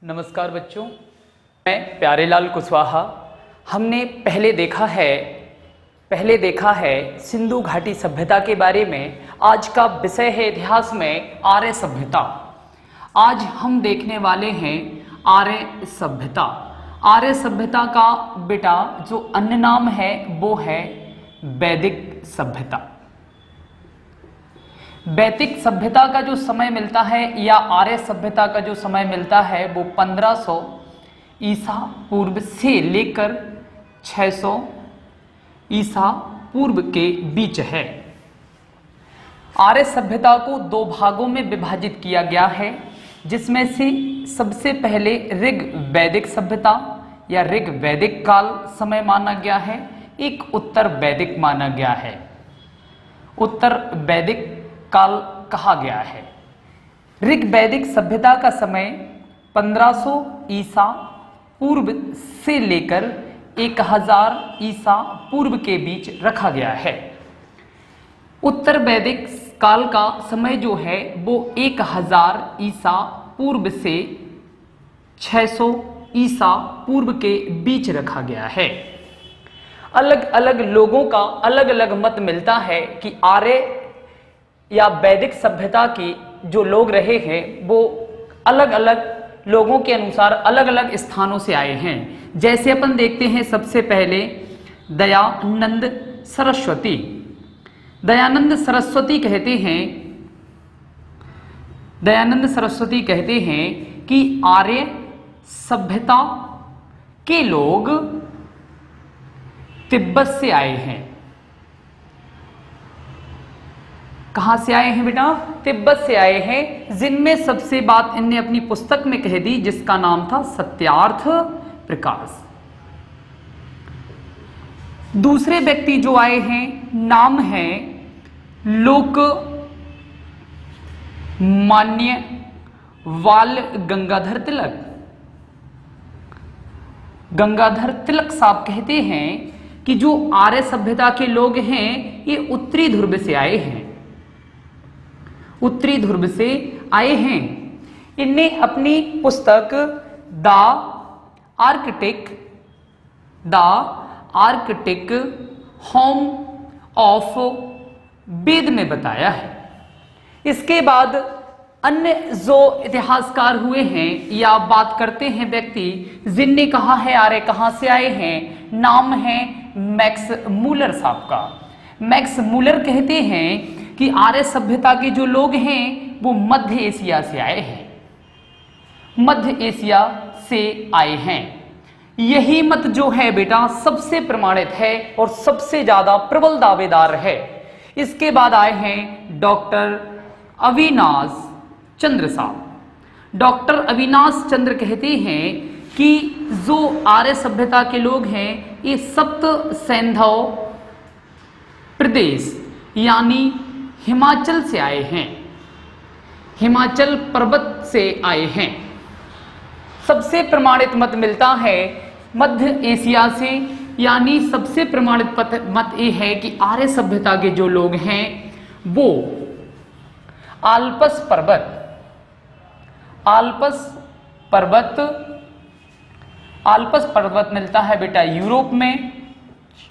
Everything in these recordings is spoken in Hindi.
नमस्कार बच्चों, मैं प्यारेलाल कुशवाहा। हमने पहले देखा है सिंधु घाटी सभ्यता के बारे में। आज का विषय है इतिहास में आर्य सभ्यता। आज हम देखने वाले हैं आर्य सभ्यता। आर्य सभ्यता का बेटा जो अन्य नाम है वो है वैदिक सभ्यता। वैदिक सभ्यता का जो समय मिलता है या आर्य सभ्यता का जो समय मिलता है वो 1500 ईसा पूर्व से लेकर 600 ईसा पूर्व के बीच है। आर्य सभ्यता को दो भागों में विभाजित किया गया है, जिसमें से सबसे पहले ऋग वैदिक सभ्यता या ऋग वैदिक काल समय माना गया है, एक उत्तर वैदिक माना गया है। उत्तर वैदिक काल कहा गया है। ऋग वैदिक सभ्यता का समय 1500 ईसा पूर्व से लेकर 1000 ईसा पूर्व के बीच रखा गया है। उत्तर वैदिक काल का समय जो है वो 1000 ईसा पूर्व से 600 ईसा पूर्व के बीच रखा गया है। अलग अलग लोगों का अलग अलग मत मिलता है कि आर्य या वैदिक सभ्यता की जो लोग रहे हैं वो अलग अलग लोगों के अनुसार अलग अलग स्थानों से आए हैं। जैसे अपन देखते हैं सबसे पहले दयानंद सरस्वती। दयानंद सरस्वती कहते हैं कि आर्य सभ्यता के लोग तिब्बत से आए हैं। कहां से आए हैं बेटा? तिब्बत से आए हैं, जिनमें सबसे बात इनने अपनी पुस्तक में कह दी जिसका नाम था सत्यार्थ प्रकाश। दूसरे व्यक्ति जो आए हैं नाम है लोक मान्य वाल गंगाधर तिलक। गंगाधर तिलक साहब कहते हैं कि जो आर्य सभ्यता के लोग हैं ये उत्तरी ध्रुव से आए हैं। उत्तरी ध्रुव से आए हैं। इनने अपनी पुस्तक द आर्कटिक होम ऑफ वेद में बताया है। इसके बाद अन्य जो इतिहासकार हुए हैं या बात करते हैं व्यक्ति जिनने कहा है आर्य कहां से आए हैं, नाम है मैक्स मूलर साहब का। मैक्स मूलर कहते हैं कि आर्य सभ्यता के जो लोग हैं वो मध्य एशिया से आए हैं। मध्य एशिया से आए हैं। यही मत जो है बेटा सबसे प्रमाणित है और सबसे ज्यादा प्रबल दावेदार है। इसके बाद आए हैं डॉक्टर अविनाश चंद्र साहब। डॉक्टर अविनाश चंद्र कहते हैं कि जो आर्य सभ्यता के लोग हैं ये सप्त सैंधव प्रदेश यानी हिमाचल से आए हैं। हिमाचल पर्वत से आए हैं। सबसे प्रमाणित मत मिलता है मध्य एशिया से, यानी सबसे प्रमाणित मत ये है कि आर्य सभ्यता के जो लोग हैं वो आल्पस पर्वत मिलता है बेटा यूरोप में।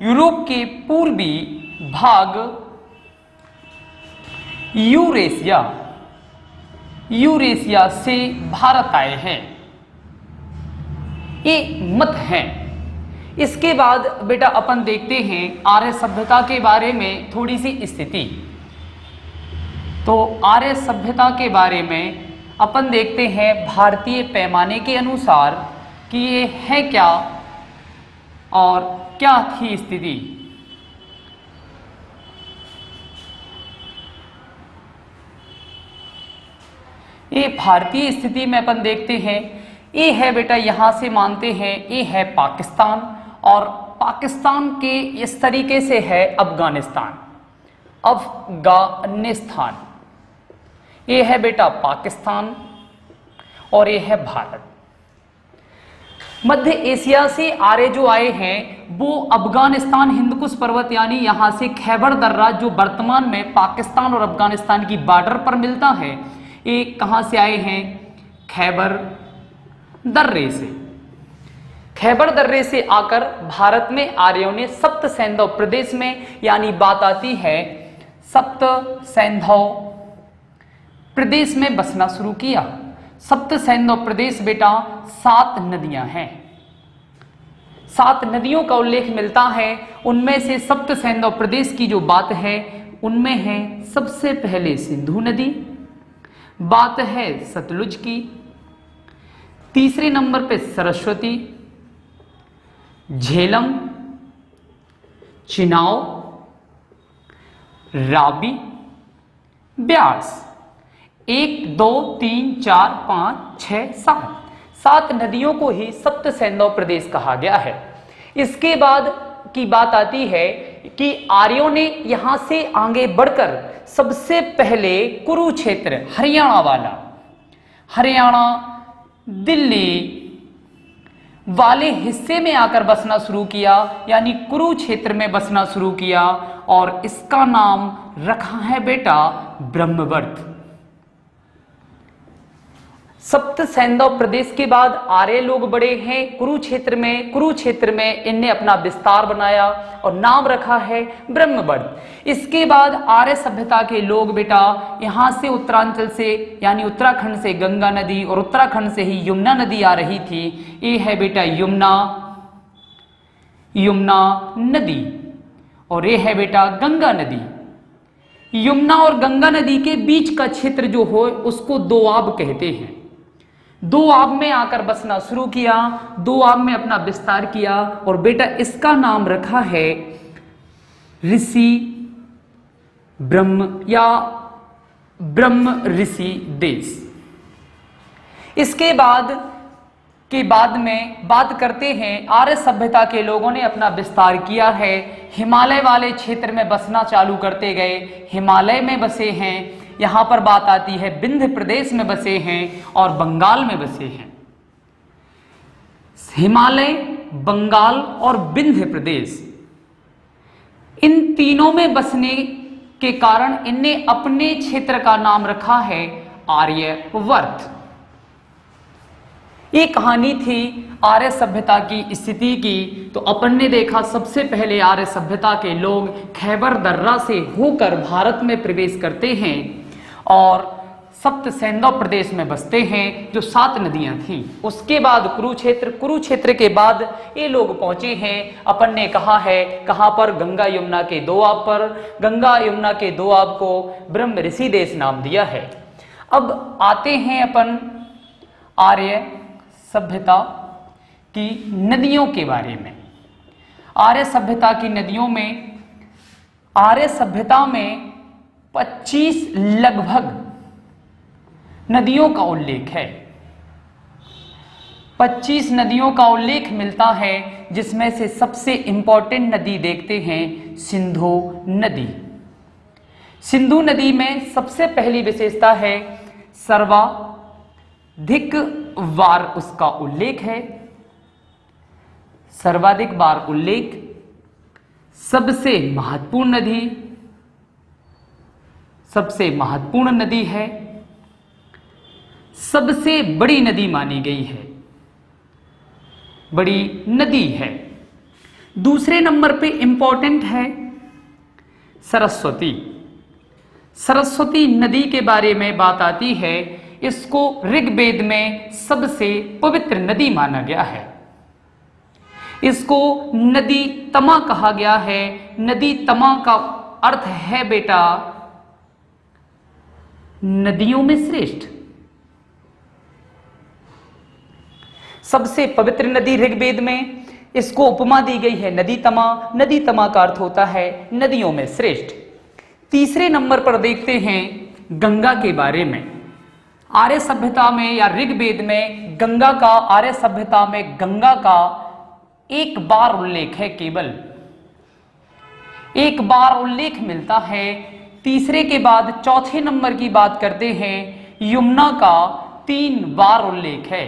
यूरोप के पूर्वी भाग यूरेशिया से भारत आए हैं। ये मत हैं। इसके बाद बेटा अपन देखते हैं आर्य सभ्यता के बारे में थोड़ी सी स्थिति। तो आर्य सभ्यता के बारे में अपन देखते हैं भारतीय पैमाने के अनुसार कि ये है क्या और क्या थी स्थिति। ये भारतीय स्थिति में अपन देखते हैं, ये है बेटा यहां से मानते हैं ये है पाकिस्तान, और पाकिस्तान के इस तरीके से है अफगानिस्तान। ये है बेटा पाकिस्तान और ये है भारत। मध्य एशिया से आर्य जो आए हैं वो अफगानिस्तान हिंदकुश पर्वत यानी यहां से खैबर दर्रा जो वर्तमान में पाकिस्तान और अफगानिस्तान की बॉर्डर पर मिलता है, ये कहां से आए हैं? खैबर दर्रे से। खैबर दर्रे से आकर भारत में आर्यों ने सप्त सैंधव प्रदेश में, यानी बात आती है सप्त सैंधव प्रदेश में बसना शुरू किया। सप्त सैंधव प्रदेश बेटा 7 नदियां हैं, 7 नदियों का उल्लेख मिलता है। उनमें से सप्त सैंधव प्रदेश की जो बात है उनमें है सबसे पहले सिंधु नदी, बात है सतलुज की, तीसरे नंबर पे सरस्वती, झेलम, चिनाव, रावी, ब्यास। 1 2 3 4 5 6 7 नदियों को ही सप्त सैंधव प्रदेश कहा गया है। इसके बाद की बात आती है कि आर्यों ने यहां से आगे बढ़कर सबसे पहले कुरुक्षेत्र, हरियाणा वाला, हरियाणा दिल्ली वाले हिस्से में आकर बसना शुरू किया, यानी कुरुक्षेत्र में बसना शुरू किया, और इसका नाम रखा है बेटा ब्रह्मवर्त। सप्त सैंधव प्रदेश के बाद आर्य लोग बड़े हैं कुरुक्षेत्र में इनने अपना विस्तार बनाया और नाम रखा है ब्रह्मवर्त। इसके बाद आर्य सभ्यता के लोग बेटा यहां से उत्तरांचल से, यानी उत्तराखंड से गंगा नदी और उत्तराखंड से ही यमुना नदी आ रही थी। ये है बेटा यमुना नदी, और ये है बेटा गंगा नदी। यमुना और गंगा नदी के बीच का क्षेत्र जो हो उसको दोआब कहते हैं। दोआब में आकर बसना शुरू किया, दोआब में अपना विस्तार किया, और बेटा इसका नाम रखा है ऋषि ब्रह्म या ब्रह्म ऋषि देश। इसके बाद में बात करते हैं आर्य सभ्यता के लोगों ने अपना विस्तार किया है, हिमालय वाले क्षेत्र में बसना चालू करते गए, हिमालय में बसे हैं। यहां पर बात आती है विंध्य प्रदेश में बसे हैं और बंगाल में बसे हैं। हिमालय, बंगाल और विंध्य प्रदेश, इन तीनों में बसने के कारण इनने अपने क्षेत्र का नाम रखा है आर्यवर्त। ये कहानी थी आर्य सभ्यता की स्थिति की। तो अपन ने देखा सबसे पहले आर्य सभ्यता के लोग खैबर दर्रा से होकर भारत में प्रवेश करते हैं और सप्त सैंधव प्रदेश में बसते हैं, जो 7 नदियां थीं। उसके बाद कुरुक्षेत्र के बाद ये लोग पहुंचे हैं, अपन ने कहा है कहां पर, गंगा यमुना के दोआब पर। गंगा यमुना के दोआब को ब्रह्म ऋषि देश नाम दिया है। अब आते हैं अपन आर्य सभ्यता की नदियों के बारे में। आर्य सभ्यता की नदियों में, आर्य सभ्यता में 25 लगभग नदियों का उल्लेख है। 25 नदियों का उल्लेख मिलता है, जिसमें से सबसे इंपॉर्टेंट नदी देखते हैं सिंधु नदी। सिंधु नदी में सबसे पहली विशेषता है सर्वाधिक बार उसका उल्लेख है, सर्वाधिक बार उल्लेख, सबसे महत्वपूर्ण नदी है, सबसे बड़ी नदी मानी गई है, बड़ी नदी है। दूसरे नंबर पे इंपॉर्टेंट है सरस्वती। सरस्वती नदी के बारे में बात आती है, इसको ऋग्वेद में सबसे पवित्र नदी माना गया है। इसको नदी तमा कहा गया है। नदी तमा का अर्थ है बेटा नदियों में श्रेष्ठ। सबसे पवित्र नदी ऋग्वेद में इसको उपमा दी गई है नदी तमा। नदी तमा का अर्थ होता है नदियों में श्रेष्ठ। तीसरे नंबर पर देखते हैं गंगा के बारे में। आर्य सभ्यता में या ऋग्वेद में गंगा का, आर्य सभ्यता में गंगा का एक बार उल्लेख है, केवल एक बार उल्लेख मिलता है। तीसरे के बाद चौथे नंबर की बात करते हैं, यमुना का 3 बार उल्लेख है,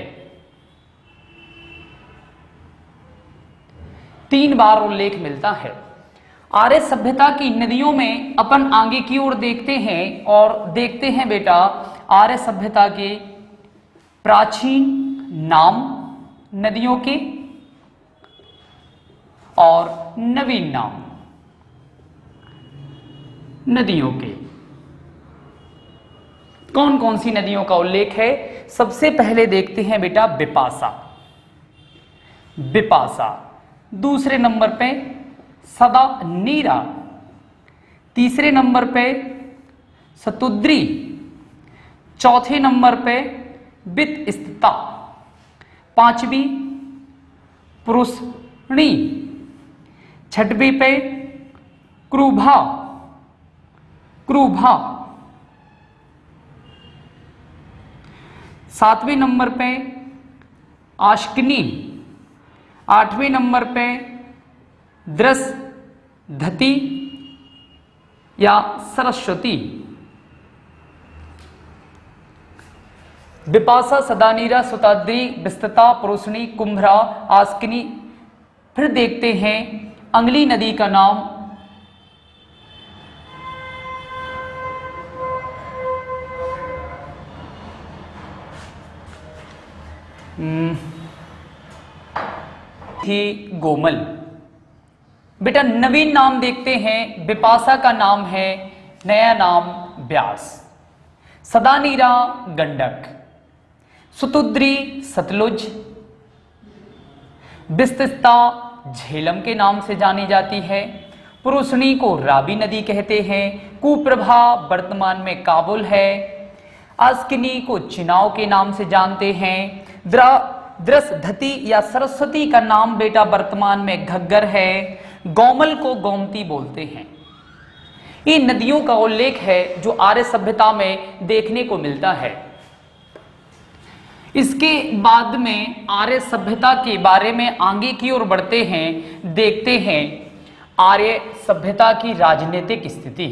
3 बार उल्लेख मिलता है। आर्य सभ्यता की नदियों में अपन आगे की ओर देखते हैं और देखते हैं बेटा आर्य सभ्यता के प्राचीन नाम नदियों के और नवीन नाम नदियों के। कौन कौन सी नदियों का उल्लेख है? सबसे पहले देखते हैं बेटा बिपाशा, बिपाशा। दूसरे नंबर पे सदा नीरा, तीसरे नंबर पे सतुद्री, चौथे नंबर पे वितस्ता, पांचवी पुरुषणी, छठवीं पे क्रूभा, क्रूभा, सातवें नंबर पे आश्किनी, आठवें नंबर पे द्रसधती या सरस्वती। बिपाशा, सदानीरा, सुताद्री, विस्तता, पुरुषणी, कुंभरा, आस्किनी। फिर देखते हैं अगली नदी का नाम थी गोमल। बेटा नवीन नाम देखते हैं। बिपाशा का नाम है, नया नाम ब्यास, सदानीरा गंडक, सुतुद्री सतलुज, विस्तस्ता झेलम के नाम से जानी जाती है, पुरुषणी को रावी नदी कहते हैं, कुप्रभा वर्तमान में काबुल है, आस्किनी को चिनाव के नाम से जानते हैं, द्रसधती या सरस्वती का नाम बेटा वर्तमान में घग्गर है, गोमल को गोमती बोलते हैं। ये नदियों का उल्लेख है जो आर्य सभ्यता में देखने को मिलता है। इसके बाद में आर्य सभ्यता के बारे में आगे की ओर बढ़ते हैं, देखते हैं आर्य सभ्यता की राजनीतिक स्थिति।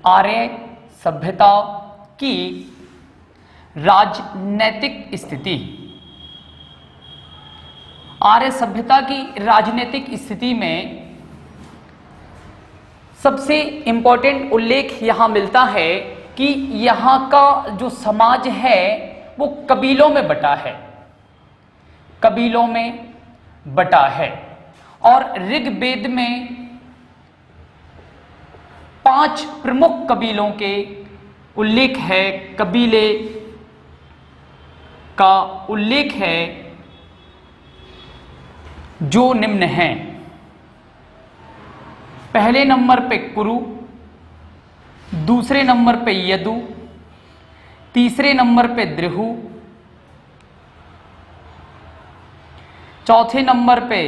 आर्य सभ्यता की राजनीतिक स्थिति। आर्य सभ्यता की राजनीतिक स्थिति में सबसे इंपॉर्टेंट उल्लेख यहां मिलता है कि यहां का जो समाज है वो कबीलों में बटा है, कबीलों में बटा है। और ऋग्वेद में 5 प्रमुख कबीलों के उल्लेख है, कबीले का उल्लेख है जो निम्न हैं। पहले नंबर पे कुरु, दूसरे नंबर पे यदु, तीसरे नंबर पे द्रिहु, चौथे नंबर पे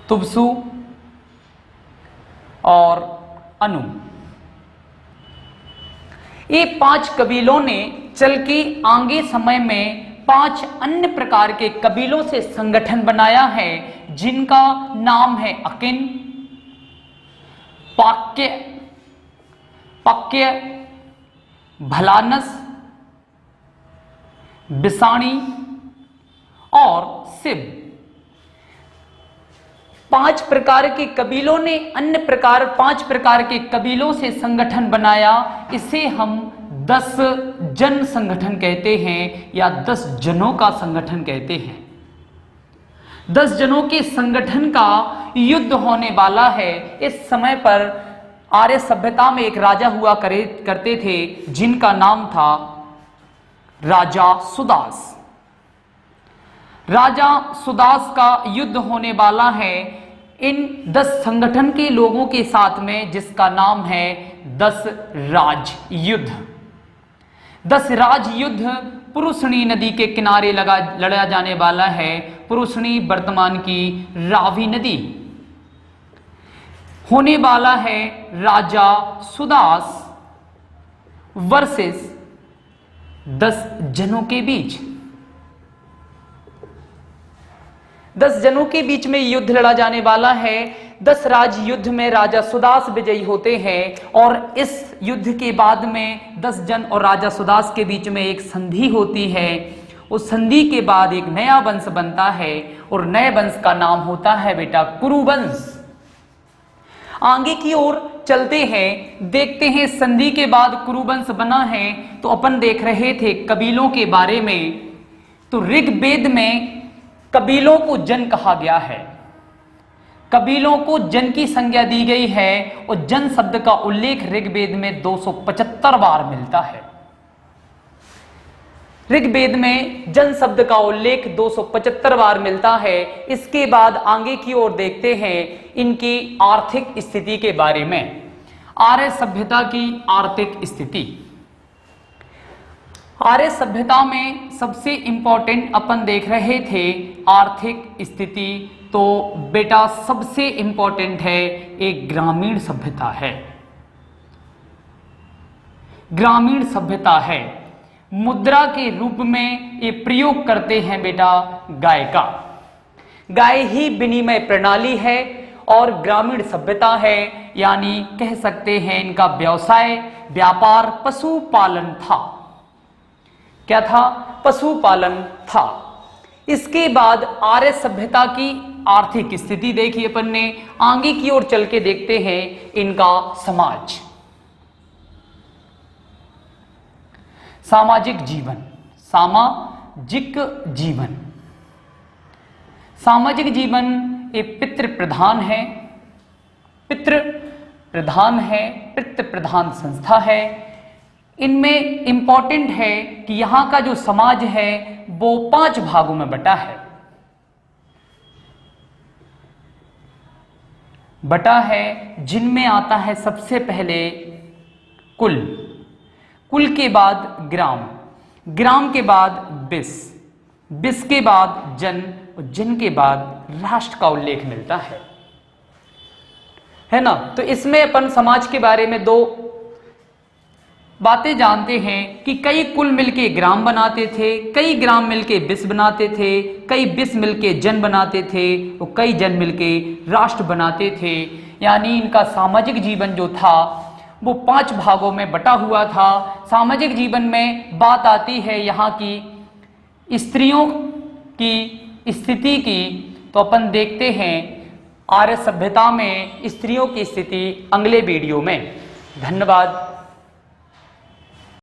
तुबसु और अनु। ये 5 कबीलों ने चल के आगे समय में 5 अन्य प्रकार के कबीलों से संगठन बनाया है, जिनका नाम है अकिन, पाक्य, पक्य, भलानस, बिसाणी और सिब। 5 प्रकार के कबीलों ने 5 प्रकार के कबीलों से संगठन बनाया। इसे हम 10 जन संगठन कहते हैं या 10 जनों का संगठन कहते हैं। 10 जनों के संगठन का युद्ध होने वाला है। इस समय पर आर्य सभ्यता में एक राजा हुआ करते थे जिनका नाम था राजा सुदास। राजा सुदास का युद्ध होने वाला है इन 10 संगठन के लोगों के साथ में, जिसका नाम है 10 राज युद्ध। 10 राज युद्ध पुरुषणी नदी के किनारे लड़ा जाने वाला है। पुरुषणी वर्तमान की रावी नदी। होने वाला है राजा सुदास वर्सेस 10 जनों के बीच। 10 जनों के बीच में युद्ध लड़ा जाने वाला है। 10 राज युद्ध में राजा सुदास विजयी होते हैं और इस युद्ध के बाद में 10 जन और राजा सुदास के बीच में एक संधि होती है। उस संधि के बाद एक नया वंश बनता है और नए वंश का नाम होता है बेटा कुरुवंश। आगे की ओर चलते हैं, देखते हैं संधि के बाद कुरुवंश बना है। तो अपन देख रहे थे कबीलों के बारे में। तो ऋग्वेद में कबीलों को जन कहा गया है, कबीलों को जन की संज्ञा दी गई है और जन शब्द का उल्लेख ऋग्वेद में 275 बार मिलता है। ऋग्वेद में जन शब्द का उल्लेख 275 बार मिलता है। इसके बाद आगे की ओर देखते हैं इनकी आर्थिक स्थिति के बारे में। आर्य सभ्यता की आर्थिक स्थिति। आर्य सभ्यता में सबसे इंपॉर्टेंट अपन देख रहे थे आर्थिक स्थिति। तो बेटा सबसे इंपॉर्टेंट है एक ग्रामीण सभ्यता है, ग्रामीण सभ्यता है। मुद्रा के रूप में ये प्रयोग करते हैं बेटा गाय का। गाय ही विनिमय प्रणाली है और ग्रामीण सभ्यता है, यानी कह सकते हैं इनका व्यवसाय व्यापार पशुपालन था। क्या था? पशुपालन था। इसके बाद आर्य सभ्यता की आर्थिक स्थिति देखी अपन ने। आगे की ओर चल के देखते हैं इनका समाज, सामाजिक जीवन। सामाजिक जीवन, सामाजिक जीवन एक पितृ प्रधान है, पितृ प्रधान है, पितृ प्रधान संस्था है। इनमें इंपॉर्टेंट है कि यहां का जो समाज है वो 5 भागों में बटा है, बटा है, जिनमें आता है सबसे पहले कुल, कुल के बाद ग्राम, ग्राम के बाद बिस, बिस के बाद जन और जन के बाद राष्ट्र का उल्लेख मिलता है ना। तो इसमें अपन समाज के बारे में 2 बातें जानते हैं कि कई कुल मिलके ग्राम बनाते थे, कई ग्राम मिलके बिस बनाते थे, कई बिस मिलके जन बनाते थे और कई जन मिलके राष्ट्र बनाते थे। यानी इनका सामाजिक जीवन जो था वो 5 भागों में बटा हुआ था। सामाजिक जीवन में बात आती है यहाँ की स्त्रियों की स्थिति की। तो अपन देखते हैं आर्य सभ्यता में स्त्रियों की स्थिति अगले वीडियो में। धन्यवाद।